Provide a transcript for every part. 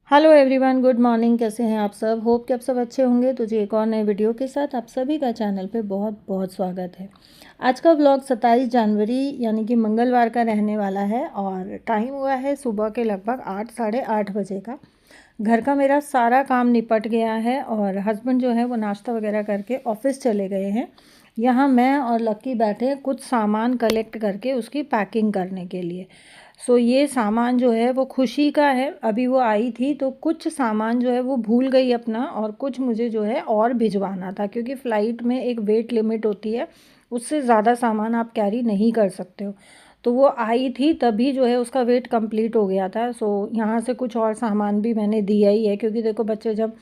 Hello everyone, good morning. कैसे हैं आप सब? होप कि आप सब अच्छे होंगे। तो जी एक और नए वीडियो के साथ आप सभी का चैनल पे बहुत बहुत स्वागत है। आज का व्लॉग 27 जनवरी यानी कि मंगलवार का रहने वाला है और टाइम हुआ है सुबह के लगभग 8 साढ़े 8 बजे का। घर का मेरा सारा काम निपट गया है और हस्बैंड जो है वो नाश्ता वगैरह करके ऑफिस चले गए हैं। यहाँ मैं और लक्की बैठे कुछ सामान कलेक्ट करके उसकी पैकिंग करने के लिए। ये सामान जो है वो खुशी का है। अभी वो आई थी तो कुछ सामान जो है वो भूल गई अपना, और कुछ मुझे जो है और भिजवाना था, क्योंकि फ़्लाइट में एक वेट लिमिट होती है, उससे ज़्यादा सामान आप कैरी नहीं कर सकते हो। तो वो आई थी तभी जो है उसका वेट कंप्लीट हो गया था। यहाँ से कुछ और सामान भी मैंने दिया ही है, क्योंकि देखो बच्चे जब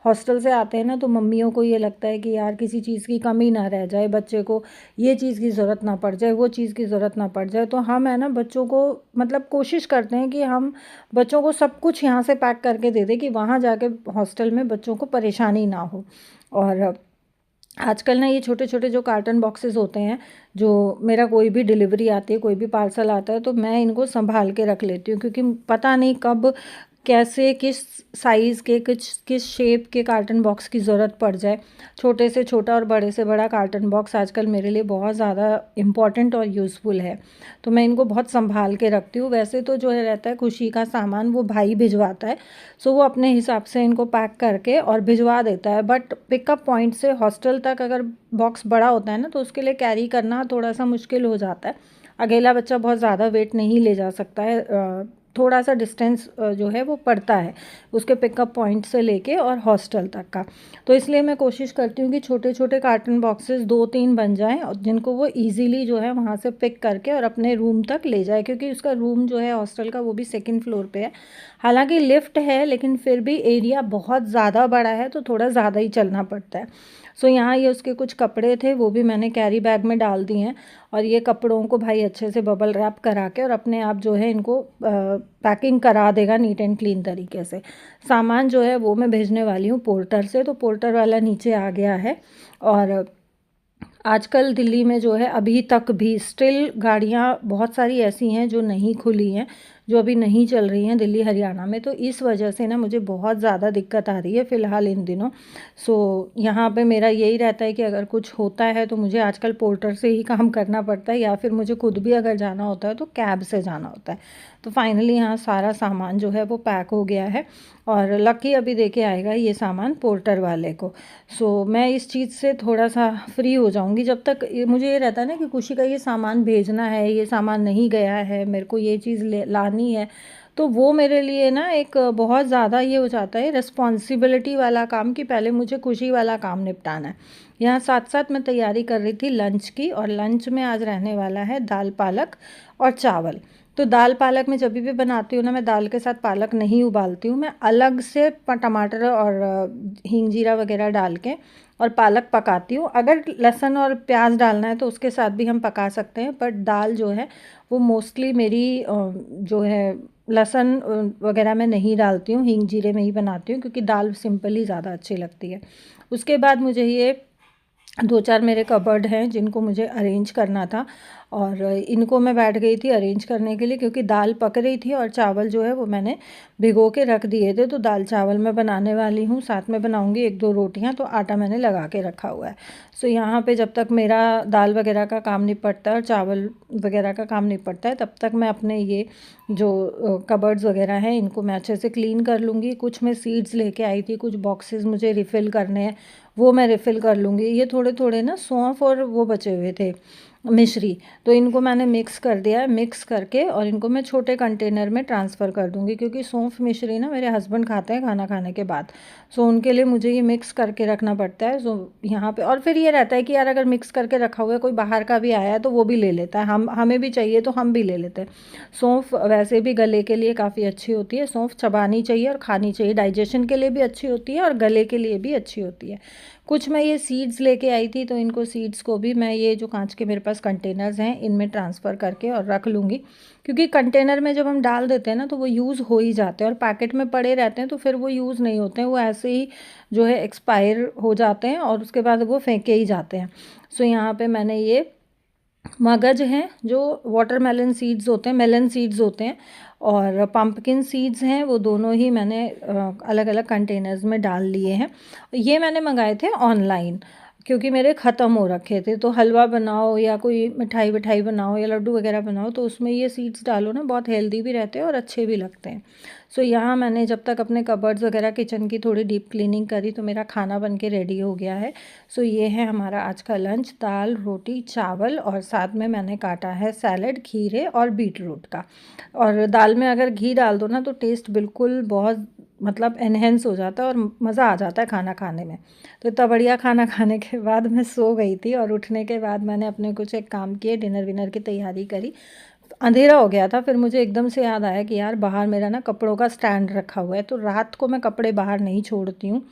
हॉस्टल से आते हैं ना तो मम्मियों को ये लगता है कि यार किसी चीज़ की कमी ना रह जाए, बच्चे को ये चीज़ की ज़रूरत ना पड़ जाए, वो चीज़ की ज़रूरत ना पड़ जाए। तो हम है ना बच्चों को मतलब कोशिश करते हैं कि हम बच्चों को सब कुछ यहाँ से पैक करके दे दें कि वहाँ जाके हॉस्टल में बच्चों को परेशानी ना हो। और आजकल ना ये छोटे छोटे जो कार्टन बॉक्सेस होते हैं, जो मेरा कोई भी डिलीवरी आती है, कोई भी पार्सल आता है, तो मैं इनको संभाल के रख लेती हूँ, क्योंकि पता नहीं कब कैसे किस साइज़ के किस शेप के कार्टन बॉक्स की ज़रूरत पड़ जाए। छोटे से छोटा और बड़े से बड़ा कार्टन बॉक्स आजकल मेरे लिए बहुत ज़्यादा इम्पॉर्टेंट और यूज़फुल है। तो मैं इनको बहुत संभाल के रखती हूँ। वैसे तो जो है रहता है खुशी का सामान वो भाई भिजवाता है, वो अपने हिसाब से इनको पैक करके और भिजवा देता है। बट पिकअप पॉइंट से हॉस्टल तक अगर बॉक्स बड़ा होता है ना तो उसके लिए कैरी करना थोड़ा सा मुश्किल हो जाता है। अकेला बच्चा बहुत ज़्यादा वेट नहीं ले जा सकता है। थोड़ा सा डिस्टेंस जो है वो पड़ता है उसके पिकअप पॉइंट से लेके और हॉस्टल तक का। तो इसलिए मैं कोशिश करती हूँ कि छोटे छोटे कार्टन बॉक्सेस 2-3 बन जाएं और जिनको वो इजीली जो है वहाँ से पिक करके और अपने रूम तक ले जाए, क्योंकि उसका रूम जो है हॉस्टल का वो भी 2nd फ्लोर पे है। हालांकि लिफ्ट है लेकिन फिर भी एरिया बहुत ज़्यादा बड़ा है तो थोड़ा ज़्यादा ही चलना पड़ता है। यहाँ ये उसके कुछ कपड़े थे वो भी मैंने कैरी बैग में डाल दिए हैं, और ये कपड़ों को भाई अच्छे से बबल रैप करा के और अपने आप जो है इनको पैकिंग करा देगा नीट एंड क्लीन तरीके से। सामान जो है वो मैं भेजने वाली हूँ पोर्टर से, तो पोर्टर वाला नीचे आ गया है। और आजकल दिल्ली में जो है अभी तक भी स्टिल गाड़ियाँ बहुत सारी ऐसी हैं जो नहीं खुली हैं, जो अभी नहीं चल रही हैं दिल्ली हरियाणा में। तो इस वजह से ना मुझे बहुत ज़्यादा दिक्कत आ रही है फ़िलहाल इन दिनों। यहाँ पे मेरा यही रहता है कि अगर कुछ होता है तो मुझे आजकल पोर्टर से ही काम करना पड़ता है, या फिर मुझे खुद भी अगर जाना होता है तो कैब से जाना होता है। तो फाइनली यहाँ सारा सामान जो है वो पैक हो गया है और लकी अभी दे के आएगा ये सामान पोर्टर वाले को। मैं इस चीज़ से थोड़ा सा फ्री हो जाऊंगी। जब तक मुझे ये रहता है ना कि खुशी का ये सामान भेजना है, ये सामान नहीं गया है, मेरे को ये चीज़ लानी है, तो वो मेरे लिए ना एक बहुत ज़्यादा ये हो जाता है रिस्पॉन्सिबिलिटी वाला काम कि पहले मुझे खुशी वाला काम निपटाना है। यहाँ साथ साथ मैं तैयारी कर रही थी लंच की, और लंच में आज रहने वाला है दाल पालक और चावल। तो दाल पालक मैं जब भी बनाती हूँ ना, मैं दाल के साथ पालक नहीं उबालती हूँ, मैं अलग से टमाटर और हींग जीरा वगैरह डाल के और पालक पकाती हूँ। अगर लहसुन और प्याज डालना है तो उसके साथ भी हम पका सकते हैं, बट दाल जो है वो मोस्टली मेरी जो है लहसुन वगैरह मैं नहीं डालती हूँ, हींग जीरे में ही बनाती हूँ, क्योंकि दाल सिंपल ही ज़्यादा अच्छी लगती है। उसके बाद मुझे ये 2-4 मेरे कबर्ड हैं जिनको मुझे अरेंज करना था, और इनको मैं बैठ गई थी अरेंज करने के लिए, क्योंकि दाल पक रही थी और चावल जो है वो मैंने भिगो के रख दिए थे। तो दाल चावल मैं बनाने वाली हूँ, साथ में बनाऊँगी 1-2 रोटियाँ, तो आटा मैंने लगा के रखा हुआ है। यहाँ पे जब तक मेरा दाल वगैरह का काम निपटता है और चावल वगैरह का काम निपटता है, तब तक मैं अपने ये जो कबर्ड्स वगैरह हैं इनको मैं अच्छे से क्लीन कर लूँगी। कुछ मैं सीड्स लेके आई थी, कुछ बॉक्सेस मुझे रिफ़िल करने हैं, वो मैं रिफ़िल कर लूँगी। ये थोड़े थोड़े ना सौंफ और वो बचे हुए थे मिश्री, तो इनको मैंने मिक्स कर दिया है। मिक्स करके और इनको मैं छोटे कंटेनर में ट्रांसफ़र कर दूँगी, क्योंकि सौंफ मिश्री ना मेरे हस्बैंड खाते हैं खाना खाने के बाद। उनके लिए मुझे ये मिक्स करके रखना पड़ता है। यहाँ पे और फिर ये रहता है कि यार अगर मिक्स करके रखा हुआ है, कोई बाहर का भी आया है तो वो भी ले लेता है, हमें भी चाहिए तो हम भी ले लेते हैं। सौंफ वैसे भी गले के लिए काफ़ी अच्छी होती है। सौंफ चबानी चाहिए और खानी चाहिए, डाइजेशन के लिए भी अच्छी होती है और गले के लिए भी अच्छी होती है। कुछ मैं ये सीड्स लेके आई थी, तो इनको सीड्स को भी मैं ये जो कांच के मेरे पास कंटेनर्स हैं इनमें ट्रांसफ़र करके और रख लूँगी, क्योंकि कंटेनर में जब हम डाल देते हैं ना तो वो यूज़ हो ही जाते हैं, और पैकेट में पड़े रहते हैं तो फिर वो यूज़ नहीं होते हैं, वो ऐसे ही जो है एक्सपायर हो जाते हैं और उसके बाद वो फेंके ही जाते हैं। यहाँ पे मैंने ये मगज हैं जो वाटरमेलन सीड्स होते हैं, मेलन सीड्स होते हैं, और पम्पकिन सीड्स हैं वो दोनों ही मैंने अलग अलग कंटेनर्स में डाल लिए हैं। ये मैंने मंगाए थे ऑनलाइन, क्योंकि मेरे ख़त्म हो रखे थे। तो हलवा बनाओ या कोई मिठाई विठाई बनाओ या लड्डू वगैरह बनाओ तो उसमें ये सीड्स डालो ना, बहुत हेल्दी भी रहते हैं और अच्छे भी लगते हैं। सो यहाँ मैंने जब तक अपने कबर्ड्स वगैरह किचन की थोड़ी डीप क्लीनिंग करी तो मेरा खाना बन के रेडी हो गया है। सो ये है हमारा आज का लंच, दाल रोटी चावल, और साथ में मैंने काटा है सैलड, खीरे और बीट रूट का। और दाल में अगर घी डाल दो ना तो टेस्ट बिल्कुल बहुत मतलब एनहेंस हो जाता है और मज़ा आ जाता है खाना खाने में। तो इतना बढ़िया खाना खाने के बाद मैं सो गई थी, और उठने के बाद मैंने अपने कुछ एक काम किए, डिनर विनर की तैयारी करी। अंधेरा हो गया था, फिर मुझे एकदम से याद आया कि यार बाहर मेरा ना कपड़ों का स्टैंड रखा हुआ है, तो रात को मैं कपड़े बाहर नहीं छोड़ती हूँ।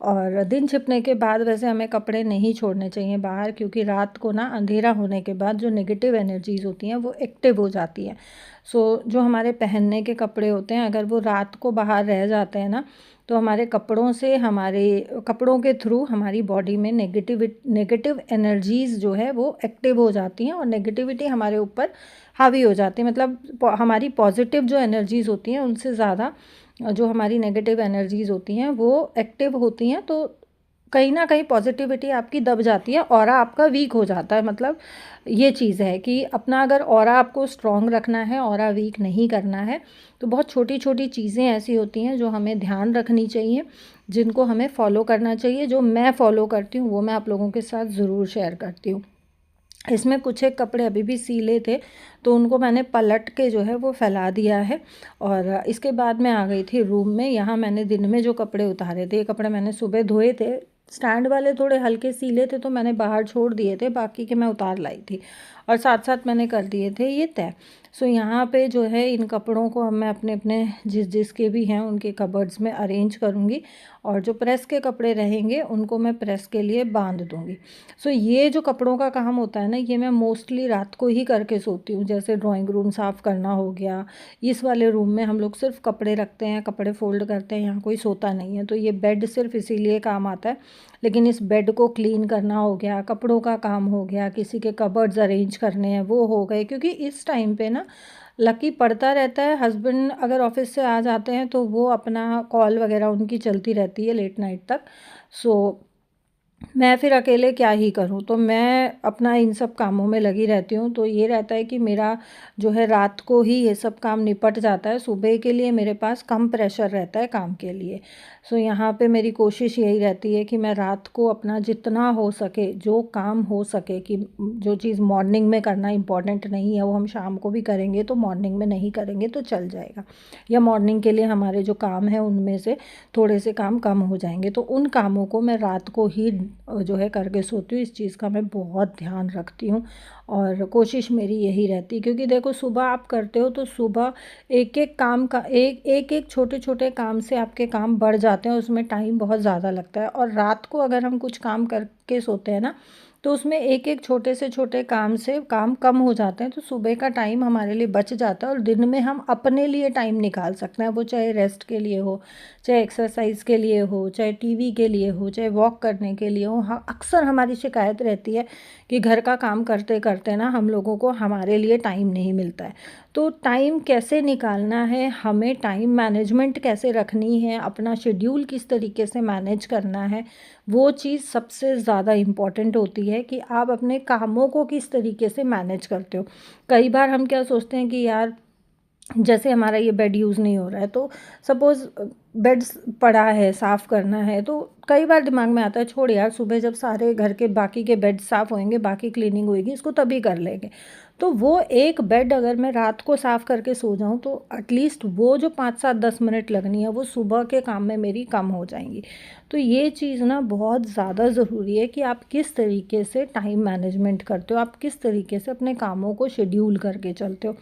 और दिन छिपने के बाद वैसे हमें कपड़े नहीं छोड़ने चाहिए बाहर, क्योंकि रात को ना अंधेरा होने के बाद जो नेगेटिव एनर्जीज़ होती हैं वो एक्टिव हो जाती हैं। सो जो हमारे पहनने के कपड़े होते हैं अगर वो रात को बाहर रह जाते हैं ना, तो हमारे कपड़ों से, हमारे कपड़ों के थ्रू हमारी बॉडी में नेगेटिव एनर्जीज़ जो है वो एक्टिव हो जाती हैं और नेगेटिविटी हमारे ऊपर हावी हो जाती है। मतलब हमारी पॉजिटिव जो एनर्जीज़ होती हैं उनसे ज़्यादा जो हमारी नेगेटिव एनर्जीज़ होती हैं वो एक्टिव होती हैं। तो कहीं ना कहीं पॉजिटिविटी आपकी दब जाती है, ऑरा आपका वीक हो जाता है। मतलब ये चीज़ है कि अपना अगर ऑरा आपको स्ट्रॉन्ग रखना है, ऑरा वीक नहीं करना है, तो बहुत छोटी छोटी चीज़ें ऐसी होती हैं जो हमें ध्यान रखनी चाहिए, जिनको हमें फॉलो करना चाहिए। जो मैं फॉलो करती हूँ वो मैं आप लोगों के साथ ज़रूर शेयर करती हूँ। इसमें कुछ एक कपड़े अभी भी सीले थे तो उनको मैंने पलट के जो है वो फैला दिया है। और इसके बाद मैं आ गई थी रूम में। यहाँ मैंने दिन में जो कपड़े उतारे थे, ये कपड़े मैंने सुबह धोए थे। स्टैंड वाले थोड़े हल्के सीले थे तो मैंने बाहर छोड़ दिए थे, बाकी के मैं उतार लाई थी और साथ साथ मैंने कर दिए थे ये तय। सो यहाँ पे जो है इन कपड़ों को अब मैं अपने अपने जिसके भी हैं उनके कबर्ड्स में अरेंज करूँगी, और जो प्रेस के कपड़े रहेंगे उनको मैं प्रेस के लिए बांध दूँगी। सो ये जो कपड़ों का काम होता है ना, ये मैं मोस्टली रात को ही करके सोती हूँ। जैसे ड्राइंग रूम साफ़ करना हो गया, इस वाले रूम में हम लोग सिर्फ कपड़े रखते हैं, कपड़े फोल्ड करते हैं, यहाँ कोई सोता नहीं है। तो ये बेड सिर्फ इसीलिए काम आता है। लेकिन इस बेड को क्लीन करना हो गया, कपड़ों का काम हो गया, किसी के कबर्ड्स अरेंज करने हैं वो हो गए, क्योंकि इस टाइम पे ना लकी पड़ता रहता है। हस्बैंड अगर ऑफिस से आ जाते हैं तो वो अपना कॉल वगैरह उनकी चलती रहती है लेट नाइट तक। सो मैं फिर अकेले क्या ही करूँ, तो मैं अपना इन सब कामों में लगी रहती हूँ। तो ये रहता है कि मेरा जो है रात को ही ये सब काम निपट जाता है, सुबह के लिए मेरे पास कम प्रेशर रहता है काम के लिए। सो यहाँ पे मेरी कोशिश यही रहती है कि मैं रात को अपना जितना हो सके, जो काम हो सके, कि जो चीज़ मॉर्निंग में करना इम्पॉर्टेंट नहीं है वो हम शाम को भी करेंगे, तो मॉर्निंग में नहीं करेंगे तो चल जाएगा, या मॉर्निंग के लिए हमारे जो काम है उनमें से थोड़े से काम कम हो जाएंगे, तो उन कामों को मैं रात को ही जो है करके सोती हूँ। इस चीज़ का मैं बहुत ध्यान रखती हूँ और कोशिश मेरी यही रहती है, क्योंकि देखो सुबह आप करते हो तो सुबह एक एक काम का एक छोटे छोटे काम से आपके काम बढ़ जाते हैं, उसमें टाइम बहुत ज़्यादा लगता है। और रात को अगर हम कुछ काम करके सोते हैं ना, तो उसमें एक एक छोटे से छोटे काम से काम कम हो जाते हैं, तो सुबह का टाइम हमारे लिए बच जाता है और दिन में हम अपने लिए टाइम निकाल सकते हैं। वो चाहे रेस्ट के लिए हो, चाहे एक्सरसाइज के लिए हो, चाहे टीवी के लिए हो, चाहे वॉक करने के लिए हो। हाँ, अक्सर हमारी शिकायत रहती है कि घर का काम करते करते ना हम लोगों को हमारे लिए टाइम नहीं मिलता है। तो टाइम कैसे निकालना है, हमें टाइम मैनेजमेंट कैसे रखनी है, अपना शेड्यूल किस तरीके से मैनेज करना है, वो चीज़ सबसे ज़्यादा इम्पॉर्टेंट होती है कि आप अपने कामों को किस तरीके से मैनेज करते हो। कई बार हम क्या सोचते हैं कि यार जैसे हमारा ये बेड यूज़ नहीं हो रहा है, तो सपोज़ बेड पड़ा है, साफ़ करना है, तो कई बार दिमाग में आता है छोड़ यार, सुबह जब सारे घर के बाकी के बेड साफ़ होंगे, बाकी क्लीनिंग होएगी, इसको तभी कर लेंगे। तो वो एक बेड अगर मैं रात को साफ़ करके सो जाऊँ तो एटलीस्ट वो जो 5-7-10 मिनट लगनी है वो सुबह के काम में मेरी कम हो जाएंगी। तो ये चीज़ ना बहुत ज़्यादा ज़रूरी है कि आप किस तरीके से टाइम मैनेजमेंट करते हो, आप किस तरीके से अपने कामों को शेड्यूल करके चलते हो।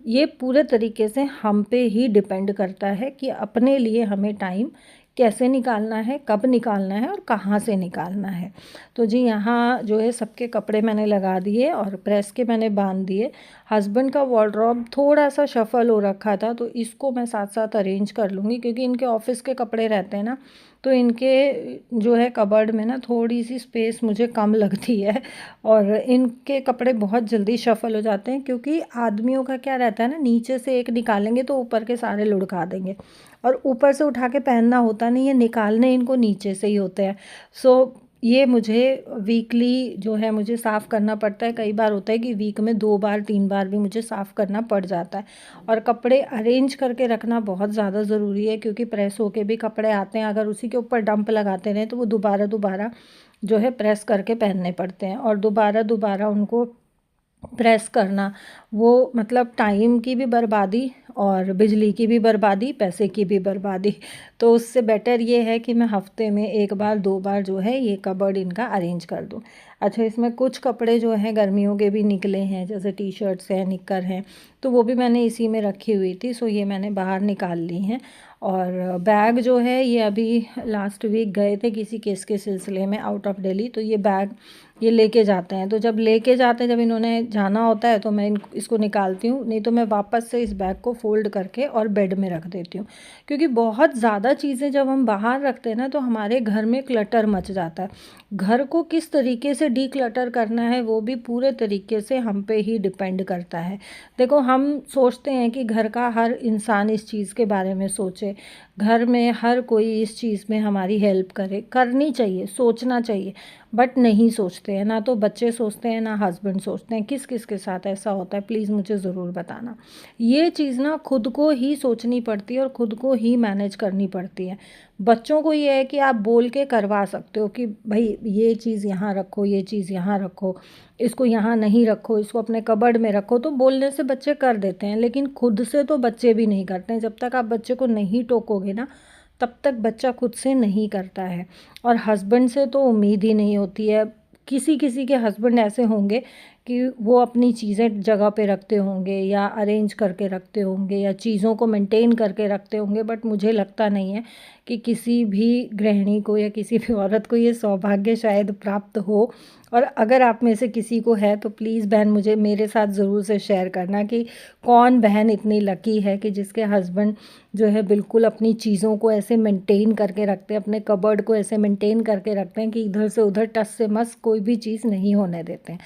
ये पूरे तरीके से हम पे ही डिपेंड करता है कि अपने लिए हमें टाइम कैसे निकालना है, कब निकालना है और कहाँ से निकालना है। तो जी यहाँ जो है सबके कपड़े मैंने लगा दिए और प्रेस के मैंने बांध दिए। हस्बैंड का वार्डरोब थोड़ा सा शफल हो रखा था, तो इसको मैं साथ साथ अरेंज कर लूँगी, क्योंकि इनके ऑफिस के कपड़े रहते हैं ना, तो इनके जो है कबर्ड में ना थोड़ी सी स्पेस मुझे कम लगती है और इनके कपड़े बहुत जल्दी शफल हो जाते हैं, क्योंकि आदमियों का क्या रहता है ना, नीचे से एक निकालेंगे तो ऊपर के सारे लुढ़का देंगे और ऊपर से उठा के पहनना होता नहीं है, निकालने इनको नीचे से ही होते हैं। सो ये मुझे वीकली जो है मुझे साफ़ करना पड़ता है। कई बार होता है कि वीक में 2 बार 3 बार भी मुझे साफ़ करना पड़ जाता है। और कपड़े अरेंज करके रखना बहुत ज़्यादा ज़रूरी है, क्योंकि प्रेस होके भी कपड़े आते हैं, अगर उसी के ऊपर डंप लगाते रहें तो वो दोबारा दोबारा जो है प्रेस करके पहनने पड़ते हैं और दोबारा दोबारा उनको प्रेस करना, वो मतलब टाइम की भी बर्बादी और बिजली की भी बर्बादी, पैसे की भी बर्बादी। तो उससे बेटर ये है कि मैं हफ्ते में 1 बार 2 बार जो है ये कबर्ड इनका अरेंज कर दूँ। अच्छा, इसमें कुछ कपड़े जो हैं गर्मियों के भी निकले हैं, जैसे टी शर्ट्स हैं, निक्कर हैं, तो वो भी मैंने इसी में रखी हुई थी। सो ये मैंने बाहर निकाल ली हैं। और बैग जो है ये अभी लास्ट वीक गए थे किसी केस के सिलसिले में आउट ऑफ दिल्ली, तो ये बैग ये लेके जाते हैं। तो जब लेके जाते हैं, जब इन्होंने जाना होता है, तो मैं इसको निकालती हूँ, नहीं तो मैं वापस से इस बैग को फ़ोल्ड करके और बेड में रख देती हूँ। क्योंकि बहुत ज़्यादा चीज़ें जब हम बाहर रखते हैं ना, तो हमारे घर में क्लटर मच जाता है। घर को किस तरीके से डीक्लटर करना है वो भी पूरे तरीके से हम पे ही डिपेंड करता है। देखो, हम सोचते हैं कि घर का हर इंसान इस चीज़ के बारे में सोचे, घर में हर कोई इस चीज़ में हमारी हेल्प करे, करनी चाहिए, सोचना चाहिए, बट नहीं सोचते हैं। ना तो बच्चे सोचते हैं, ना हस्बैंड सोचते हैं। किस किस के साथ ऐसा होता है, प्लीज़ मुझे ज़रूर बताना। ये चीज़ ना खुद को ही सोचनी पड़ती है और ख़ुद को ही मैनेज करनी पड़ती है। बच्चों को ये है कि आप बोल के करवा सकते हो कि भाई ये चीज़ यहाँ रखो, ये चीज़ यहाँ रखो, इसको यहाँ नहीं रखो, इसको अपने कबर्ड में रखो, तो बोलने से बच्चे कर देते हैं। लेकिन खुद से तो बच्चे भी नहीं करते हैं। जब तक आप बच्चे को नहीं टोकोगे ना, तब तक बच्चा खुद से नहीं करता है। और हस्बैंड से तो उम्मीद ही नहीं होती है। किसी किसी के हस्बैंड ऐसे होंगे कि वो अपनी चीज़ें जगह पे रखते होंगे या अरेंज करके रखते होंगे या चीज़ों को मेंटेन करके रखते होंगे, बट मुझे लगता नहीं है कि किसी भी गृहिणी को या किसी भी औरत को ये सौभाग्य शायद प्राप्त हो। और अगर आप में से किसी को है तो प्लीज़ बहन मुझे मेरे साथ ज़रूर से शेयर करना कि कौन बहन इतनी लकी है कि जिसके हस्बैंड जो है बिल्कुल अपनी चीज़ों को ऐसे मेंटेन करके रखते हैं, अपने कबर्ड को ऐसे मेंटेन करके रखते हैं कि इधर से उधर टस से मस कोई भी चीज़ नहीं होने देते हैं।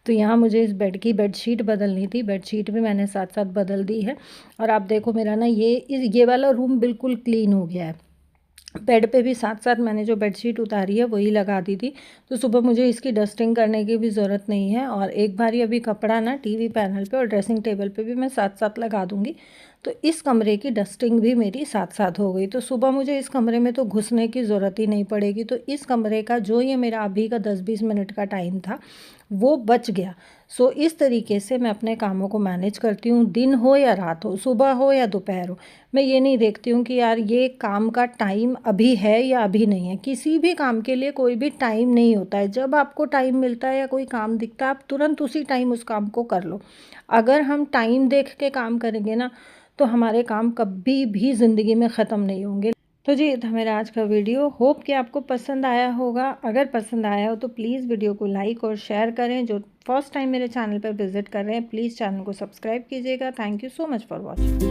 तो यहाँ मुझे इस बेड की बेडशीट बदलनी थी, बेडशीट भी मैंने साथ साथ बदल दी है। और आप देखो मेरा ना ये वाला रूम बिल्कुल क्लीन हो गया है। बेड पे भी साथ साथ मैंने जो बेडशीट उतारी है वही लगा दी थी, तो सुबह मुझे इसकी डस्टिंग करने की भी ज़रूरत नहीं है। और एक बार अभी कपड़ा ना टीवी पैनल पे और ड्रेसिंग टेबल पे भी मैं साथ साथ लगा दूँगी, तो इस कमरे की डस्टिंग भी मेरी साथ साथ हो गई। तो सुबह मुझे इस कमरे में तो घुसने की ज़रूरत ही नहीं पड़ेगी। तो इस कमरे का जो ये मेरा अभी का 10-20 मिनट का टाइम था वो बच गया। सो इस तरीके से मैं अपने कामों को मैनेज करती हूँ, दिन हो या रात हो, सुबह हो या दोपहर हो। मैं ये नहीं देखती हूँ कि यार ये काम का टाइम अभी है या अभी नहीं है। किसी भी काम के लिए कोई भी टाइम नहीं होता है। जब आपको टाइम मिलता है या कोई काम दिखता है, आप तुरंत उसी टाइम उस काम को कर लो। अगर हम टाइम देख के काम करेंगे ना, तो हमारे काम कभी भी ज़िंदगी में ख़त्म नहीं होंगे। तो जी ये था मेरा आज का वीडियो। होप कि आपको पसंद आया होगा। अगर पसंद आया हो तो प्लीज़ वीडियो को लाइक और शेयर करें। जो फर्स्ट टाइम मेरे चैनल पर विज़िट कर रहे हैं, प्लीज़ चैनल को सब्सक्राइब कीजिएगा। Thank you so much for watching.